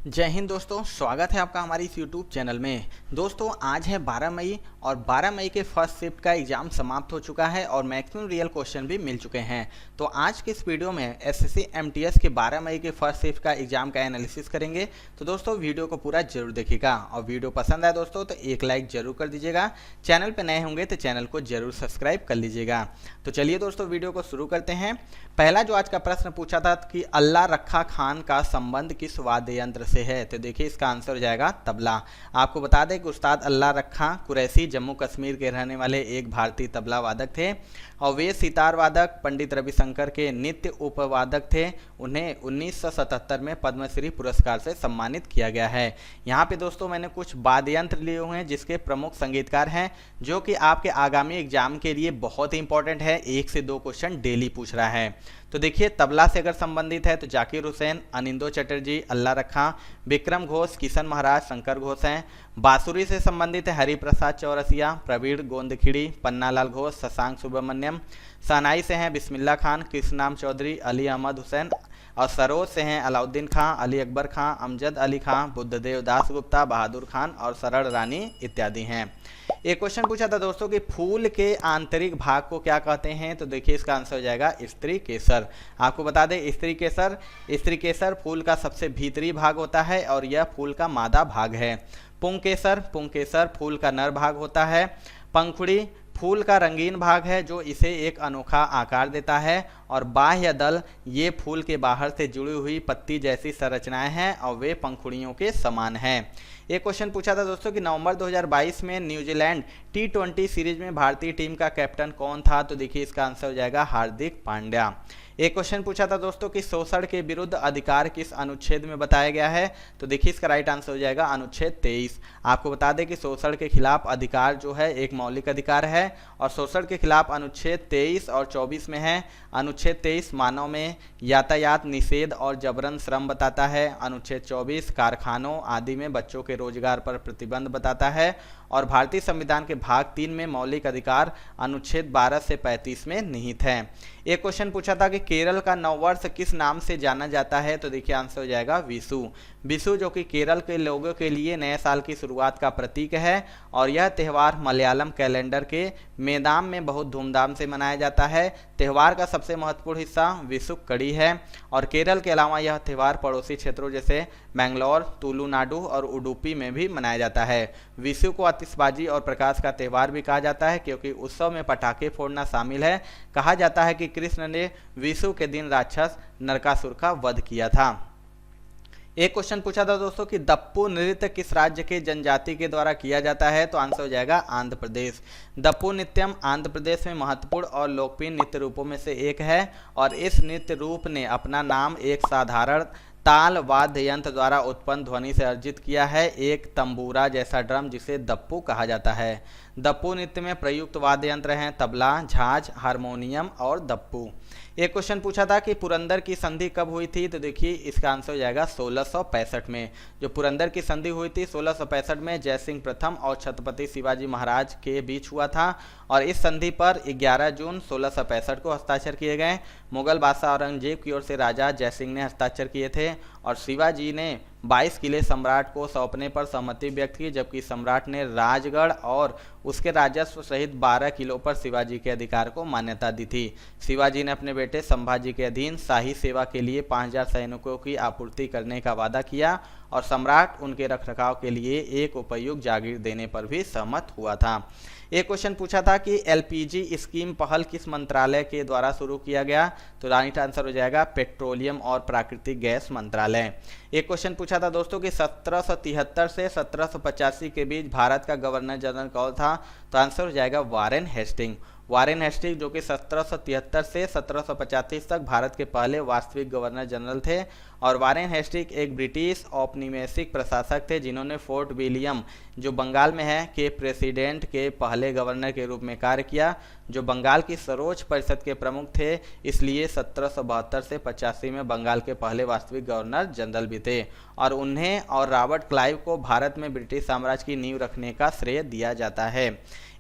जय हिंद दोस्तों, स्वागत है आपका हमारी इस YouTube चैनल में। दोस्तों आज है 12 मई और 12 मई के फर्स्ट शिफ्ट का एग्जाम समाप्त हो चुका है और मैक्सिमम रियल क्वेश्चन भी मिल चुके हैं। तो आज के इस वीडियो में एसएससी एमटीएस के 12 मई के फर्स्ट शिफ्ट का एग्जाम का एनालिसिस करेंगे। तो दोस्तों वीडियो को पूरा जरूर देखिएगा और वीडियो पसंद आए दोस्तों तो एक लाइक जरूर कर दीजिएगा। चैनल पर नए होंगे तो चैनल को जरूर सब्सक्राइब कर लीजिएगा। तो चलिए दोस्तों वीडियो को शुरू करते हैं। पहला जो आज का प्रश्न पूछा था कि अल्लाह रखा खान का संबंध किस वाद्य यंत्र से है, तो देखिए इसका आंसर हो जाएगा तबला। आपको बता दें कि उस्ताद अल्लाह रखा कुरैशी जम्मू कश्मीर के रहने वाले एक भारतीय तबला वादक थे और वे सितार वादक पंडित रविशंकर के नित्य उपवादक थे। उन्हें 1977 में पद्मश्री पुरस्कार से सम्मानित किया गया है। यहाँ पे दोस्तों मैंने कुछ वाद्य यंत्र लिए हुए हैं जिसके प्रमुख संगीतकार हैं, जो कि आपके आगामी एग्जाम के लिए बहुत ही इंपॉर्टेंट है। 1 से 2 क्वेश्चन डेली पूछ रहा है। तो देखिए तबला से अगर संबंधित है तो जाकिर हुसैन, अनिंदो चटर्जी, अल्लाह रखा, विक्रम घोष, किशन महाराज, शंकर घोष हैं। बांसुरी से संबंधित है हरिप्रसाद चौरसिया, प्रवीण गोंदखिड़ी, पन्नालाल घोष, शशांक सुब्रमण्यम। शहनाई से हैं बिस्मिल्लाह खान, कृष्णनाम चौधरी, अली अहमद हुसैन। और सरोज से हैं अलाउद्दीन खां, अली अकबर खां, अमजद अली खां, बुद्धदेव दास गुप्ता, बहादुर खान और सरल रानी इत्यादि हैं। एक क्वेश्चन पूछा था दोस्तों कि फूल के आंतरिक भाग को क्या कहते हैं, तो देखिए इसका आंसर हो जाएगा स्त्री केसर। आपको बता दें स्त्री केसर फूल का सबसे भीतरी भाग होता है और यह फूल का मादा भाग है। पुंग केसर फूल का नर भाग होता है। पंखुड़ी फूल का रंगीन भाग है जो इसे एक अनोखा आकार देता है। और बाह्य दल ये फूल के बाहर से जुड़ी हुई पत्ती जैसी संरचनाएं हैं और वे पंखुड़ियों के समान हैं। एक क्वेश्चन पूछा था दोस्तों कि नवंबर 2022 में न्यूजीलैंड T20 सीरीज में भारतीय टीम का कैप्टन कौन था, तो देखिए इसका आंसर हो जाएगा हार्दिक पांड्या। एक क्वेश्चन पूछा था दोस्तों कि शोषण के विरुद्ध अधिकार किस अनुच्छेद में बताया गया है, तो देखिए इसका राइट आंसर हो जाएगा अनुच्छेद 23। आपको बता दें कि शोषण के खिलाफ अधिकार जो है एक मौलिक अधिकार है और शोषण के खिलाफ अनुच्छेद 23 और 24 में है। अनुच्छेद 23 मानव में यातायात निषेध और जबरन श्रम बताता है। अनुच्छेद 24 कारखानों आदि में बच्चों के रोजगार पर प्रतिबंध बताता है। और भारतीय संविधान के भाग 3 में मौलिक अधिकार अनुच्छेद 12 से 35 में निहित है। एक क्वेश्चन पूछा था कि केरल का नववर्ष किस नाम से जाना जाता है, तो देखिए आंसर हो जाएगा विशु। विशु जो कि केरल के लोगों के लिए नए साल की शुरुआत का प्रतीक है और यह त्यौहार मलयालम कैलेंडर के मेदाम में बहुत धूमधाम से मनाया जाता है। त्यौहार का सबसे महत्वपूर्ण हिस्सा विशु कड़ी है और केरल के अलावा यह त्यौहार पड़ोसी क्षेत्रों जैसे मैंगलोर, तुलुनाडु और उडुपी में भी मनाया जाता है। विशु को आतिशबाजी और प्रकाश का त्यौहार भी कहा जाता है क्योंकि उत्सव में पटाखे फोड़ना शामिल है। कहा जाता है कि कृष्ण ने विशु के दिन राक्षस नरकासुर का वध किया था। एक क्वेश्चन पूछा था दोस्तों कि दप्पू नृत्य किस राज्य के जनजाति के द्वारा किया जाता है, तो आंसर हो जाएगा आंध्र प्रदेश। दप्पू नृत्यम आंध्र प्रदेश में महत्वपूर्ण और लोकप्रिय नृत्य रूपों में से एक है और इस नृत्य रूप ने अपना नाम एक साधारण ताल वाद्य यंत्र द्वारा उत्पन्न ध्वनि से अर्जित किया है, एक तंबूरा जैसा ड्रम जिसे दप्पू कहा जाता है। दप्पू नृत्य में प्रयुक्त वाद्य यंत्र हैं तबला, झांझ, हारमोनियम और दप्पू। एक क्वेश्चन पूछा था कि पुरंदर की संधि कब हुई थी, तो देखिए इसका आंसर हो जाएगा 1665 में। जो पुरंदर की संधि हुई थी 1665 में जयसिंह प्रथम और छत्रपति शिवाजी महाराज के बीच हुआ था और इस संधि पर 11 जून 1665 को हस्ताक्षर किए गए। मुगल बादशाह औरंगजेब की ओर से राजा जयसिंह ने हस्ताक्षर किए थे और शिवाजी ने 22 किले सम्राट को सौंपने पर सहमति व्यक्त की, जबकि सम्राट ने राजगढ़ और उसके राजस्व सहित 12 किलों पर शिवाजी के अधिकार को मान्यता दी थी। शिवाजी ने अपने बेटे संभाजी के अधीन शाही सेवा के लिए 5000 सैनिकों की आपूर्ति करने का वादा किया और सम्राट उनके रखरखाव के लिए एक उपयुक्त जागीर देने पर भी सहमत हुआ था। एक क्वेश्चन पूछा था कि एलपीजी स्कीम पहल किस मंत्रालय के द्वारा शुरू किया गया, तो राइट आंसर हो जाएगा पेट्रोलियम और प्राकृतिक गैस मंत्रालय। एक क्वेश्चन पूछा था दोस्तों कि 1773 से 1785 के बीच भारत का गवर्नर जनरल कौन था, तो आंसर हो जाएगा वारेन हेस्टिंग। वारेन हेस्टिंग जो कि 1773 से 1785 तक भारत के पहले वास्तविक गवर्नर जनरल थे और वारेन हेस्टिंग एक ब्रिटिश औपनिवेशिक प्रशासक थे जिन्होंने फोर्ट विलियम जो बंगाल में है के प्रेसिडेंट के पहले गवर्नर के रूप में कार्य किया, जो बंगाल की सर्वोच्च परिषद के प्रमुख थे, इसलिए 1772 से 85 में बंगाल के पहले वास्तविक गवर्नर जनरल भी थे और उन्हें और रॉबर्ट क्लाइव को भारत में ब्रिटिश साम्राज्य की नींव रखने का श्रेय दिया जाता है।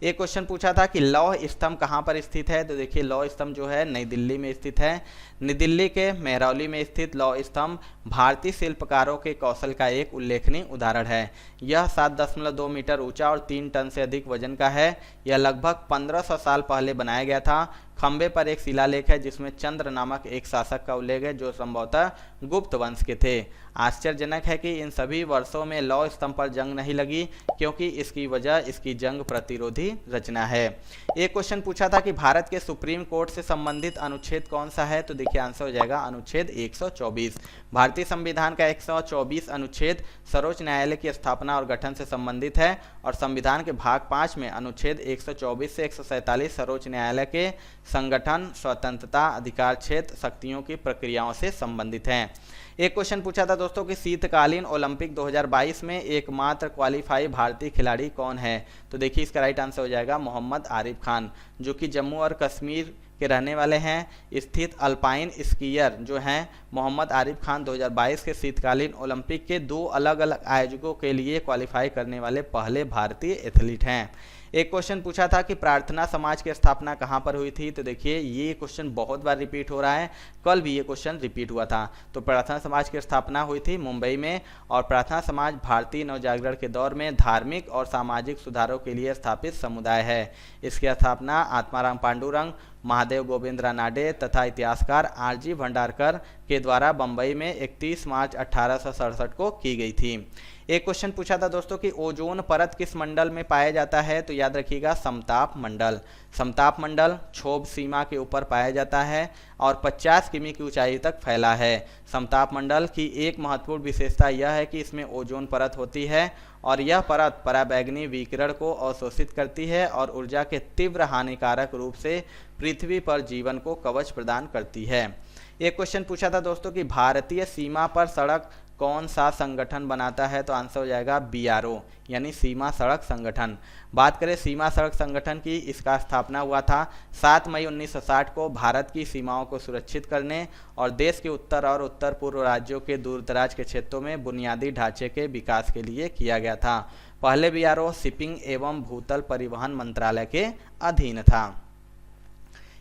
एक क्वेश्चन पूछा था कि लौह स्तंभ कहाँ पर स्थित है, तो देखिए लौह स्तंभ जो है नई दिल्ली में स्थित है। नई दिल्ली के मेहरौली में स्थित लौह स्तंभ स्तंभ भारतीय शिल्पकारों के कौशल का एक उल्लेखनीय उदाहरण है। यह 7.2 मीटर ऊंचा और 3 टन से अधिक वजन का है। यह लगभग 1500 साल पहले बनाया गया था। खंबे पर एक शिलालेख है जिसमें चंद्र नामक एक शासक का उल्लेख है जो संभवतः गुप्त वंश के थे। आश्चर्यजनक है कि इन सभी वर्षों में लौह स्तंभ पर जंग नहीं लगी, क्योंकि इसकी वजह इसकी जंग प्रतिरोधी रचना है। एक क्वेश्चन पूछा था कि भारत के सुप्रीम कोर्ट से संबंधित अनुच्छेद कौन सा है, तो देखिए आंसर हो जाएगा अनुच्छेद 124। भारतीय संविधान का 124 अनुच्छेद सर्वोच्च न्यायालय की स्थापना और गठन से संबंधित है और संविधान के भाग 5 में अनुच्छेद 124 से 147 सर्वोच्च न्यायालय के संगठन, स्वतंत्रता, अधिकार क्षेत्र, शक्तियों की प्रक्रियाओं से संबंधित हैं। एक क्वेश्चन पूछा था दोस्तों कि शीतकालीन ओलंपिक 2022 में एकमात्र क्वालिफाई भारतीय खिलाड़ी कौन है, तो देखिए इसका राइट आंसर हो जाएगा मोहम्मद आरिफ खान, जो कि जम्मू और कश्मीर के रहने वाले हैं। स्थित अल्पाइन स्कीयर जो हैं मोहम्मद आरिफ खान 2022 के शीतकालीन ओलंपिक के 2 अलग अलग आयोजकों के लिए क्वालिफाई करने वाले पहले भारतीय एथलीट हैं। एक क्वेश्चन पूछा था कि प्रार्थना समाज की स्थापना कहाँ पर हुई थी, तो देखिए ये क्वेश्चन बहुत बार रिपीट हो रहा है, कल भी ये क्वेश्चन रिपीट हुआ था। तो प्रार्थना समाज की स्थापना हुई थी मुंबई में और प्रार्थना समाज भारतीय नवजागरण के दौर में धार्मिक और सामाजिक सुधारों के लिए स्थापित समुदाय है। इसकी स्थापना आत्माराम पांडुरंग, महादेव गोविंद रानाडे तथा इतिहासकार आरजी भंडारकर के द्वारा बंबई में 31 मार्च 1867 को की गई थी। एक क्वेश्चन पूछा था दोस्तों कि ओजोन परत किस मंडल में पाया जाता है, तो याद रखिएगा समताप मंडल। समताप मंडल क्षोभ सीमा के ऊपर पाया जाता है और 50 किमी की ऊंचाई तक फैला है। समताप मंडल की एक महत्वपूर्ण विशेषता यह है कि इसमें ओजोन परत होती है और यह परत पराबैंगनी विकिरण को अवशोषित करती है और ऊर्जा के तीव्र हानिकारक रूप से पृथ्वी पर जीवन को कवच प्रदान करती है। एक क्वेश्चन पूछा था दोस्तों कि भारतीय सीमा पर सड़क कौन सा संगठन बनाता है, तो आंसर हो जाएगा BRO यानी सीमा सड़क संगठन। बात करें सीमा सड़क संगठन की, इसका स्थापना हुआ था 7 मई 1960 को भारत की सीमाओं को सुरक्षित करने और देश के उत्तर और उत्तर पूर्व राज्यों के दूरदराज के क्षेत्रों में बुनियादी ढांचे के विकास के लिए किया गया था। पहले BRO शिपिंग एवं भूतल परिवहन मंत्रालय के अधीन था।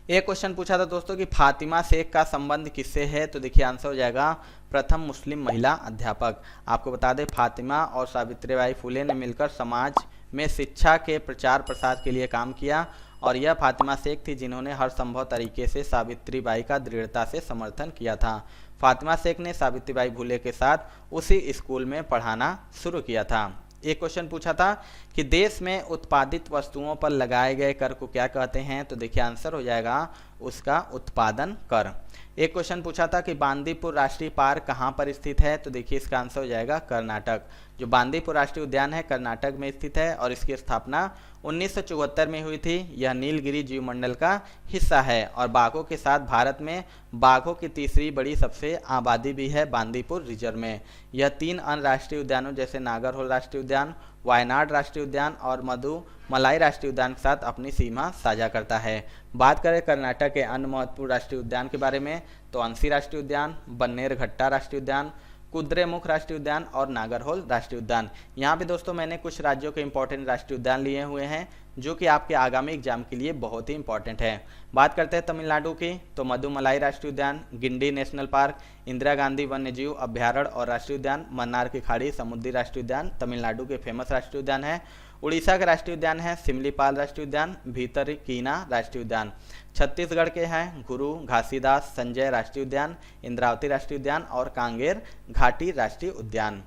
एक क्वेश्चन पूछा था दोस्तों कि फातिमा शेख का संबंध किससे है, तो देखिए आंसर हो जाएगा प्रथम मुस्लिम महिला अध्यापक। आपको बता दें फातिमा और सावित्रीबाई फुले ने मिलकर समाज में शिक्षा के प्रचार प्रसार के लिए काम किया और यह फातिमा शेख थी जिन्होंने हर संभव तरीके से सावित्रीबाई का दृढ़ता से समर्थन किया था। फातिमा शेख ने सावित्रीबाई फुले के साथ उसी स्कूल में पढ़ाना शुरू किया था। एक क्वेश्चन पूछा था कि देश में उत्पादित वस्तुओं पर लगाए गए कर को क्या कहते हैं, तो देखिए आंसर हो जाएगा उसका उत्पादन कर। एक क्वेश्चन पूछा था कि बांदीपुर राष्ट्रीय पार्क कहाँ पर स्थित है, तो देखिए इसका आंसर हो जाएगा कर्नाटक। जो बांदीपुर राष्ट्रीय उद्यान है कर्नाटक में स्थित है और इसकी स्थापना 1974 में हुई थी। यह नीलगिरी जीव मंडल का हिस्सा है और बाघों के साथ भारत में बाघों की तीसरी बड़ी सबसे आबादी भी है बांदीपुर रिजर्व में। यह 3 अन्य राष्ट्रीय उद्यानों जैसे नागरहोल राष्ट्रीय उद्यान, वायनाड राष्ट्रीय उद्यान और मधुमलाई राष्ट्रीय उद्यान के साथ अपनी सीमा साझा करता है। बात करें कर्नाटक के अन्य महत्वपूर्ण राष्ट्रीय उद्यान के बारे में, तो अंसी राष्ट्रीय उद्यान, बन्नेरघट्टा राष्ट्रीय उद्यान, कुद्रेमुख राष्ट्रीय उद्यान और नागरहोल राष्ट्रीय उद्यान। यहाँ पे दोस्तों मैंने कुछ राज्यों के इंपॉर्टेंट राष्ट्रीय उद्यान लिए हुए हैं जो कि आपके आगामी एग्जाम के लिए बहुत ही इंपॉर्टेंट है। बात करते हैं तमिलनाडु की, तो मधुमलाई राष्ट्रीय उद्यान, गिंडी नेशनल पार्क, इंदिरा गांधी वन्यजीव अभ्यारण्य और राष्ट्रीय उद्यान, मन्नार की खाड़ी समुद्री राष्ट्रीय उद्यान तमिलनाडु के फेमस राष्ट्रीय उद्यान है। उड़ीसा का राष्ट्रीय उद्यान है सिमलीपाल राष्ट्रीय उद्यान, भीतरकीना राष्ट्रीय उद्यान। छत्तीसगढ़ के हैं गुरु घासीदास संजय राष्ट्रीय उद्यान, इंद्रावती राष्ट्रीय उद्यान और कांगेर घाटी राष्ट्रीय उद्यान।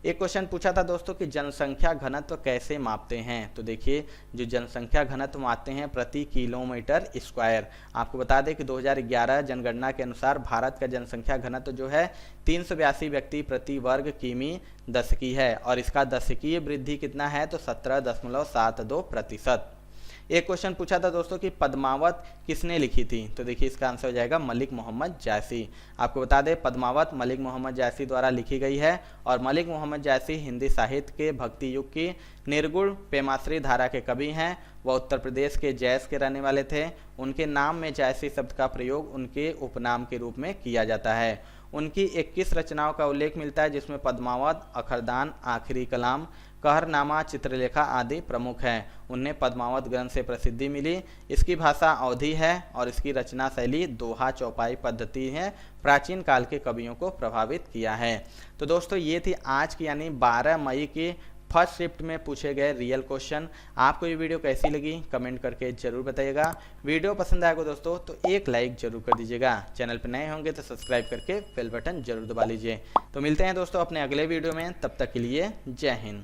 एक क्वेश्चन पूछा था दोस्तों कि जनसंख्या घनत्व कैसे मापते हैं, तो देखिए जो जनसंख्या घनत्व मापते हैं प्रति किलोमीटर स्क्वायर। आपको बता दें कि 2011 जनगणना के अनुसार भारत का जनसंख्या घनत्व जो है 382 व्यक्ति प्रति वर्ग किमी दशकीय है और इसका दशकीय वृद्धि कितना है, तो 17.72%। एक क्वेश्चन पूछा था दोस्तों कि पद्मावत किसने लिखी थी, तो देखिए इसका आंसर हो जाएगा मलिक मोहम्मद जायसी। आपको बता दें पद्मावत मलिक मोहम्मद जायसी द्वारा लिखी गई है और मलिक मोहम्मद जायसी हिंदी साहित्य के भक्ति युग की निर्गुण प्रेमाश्री धारा के कवि हैं। वह उत्तर प्रदेश के जैस के रहने वाले थे। उनके नाम में जायसी शब्द का प्रयोग उनके उपनाम के रूप में किया जाता है। उनकी 21 रचनाओं का उल्लेख मिलता है, जिसमें पद्मावत, अखरदान, आखिरी कलाम, कहरनामा, चित्रलेखा आदि प्रमुख हैं। उन्हें पद्मावत ग्रंथ से प्रसिद्धि मिली। इसकी भाषा अवधी है और इसकी रचना शैली दोहा चौपाई पद्धति है, प्राचीन काल के कवियों को प्रभावित किया है। तो दोस्तों ये थी आज की यानी 12 मई की फर्स्ट शिफ्ट में पूछे गए रियल क्वेश्चन। आपको ये वीडियो कैसी लगी कमेंट करके जरूर बताइएगा। वीडियो पसंद आएगा दोस्तों तो एक लाइक जरूर कर दीजिएगा। चैनल पर नए होंगे तो सब्सक्राइब करके बेल बटन जरूर दबा लीजिए। तो मिलते हैं दोस्तों अपने अगले वीडियो में, तब तक के लिए जय हिंद।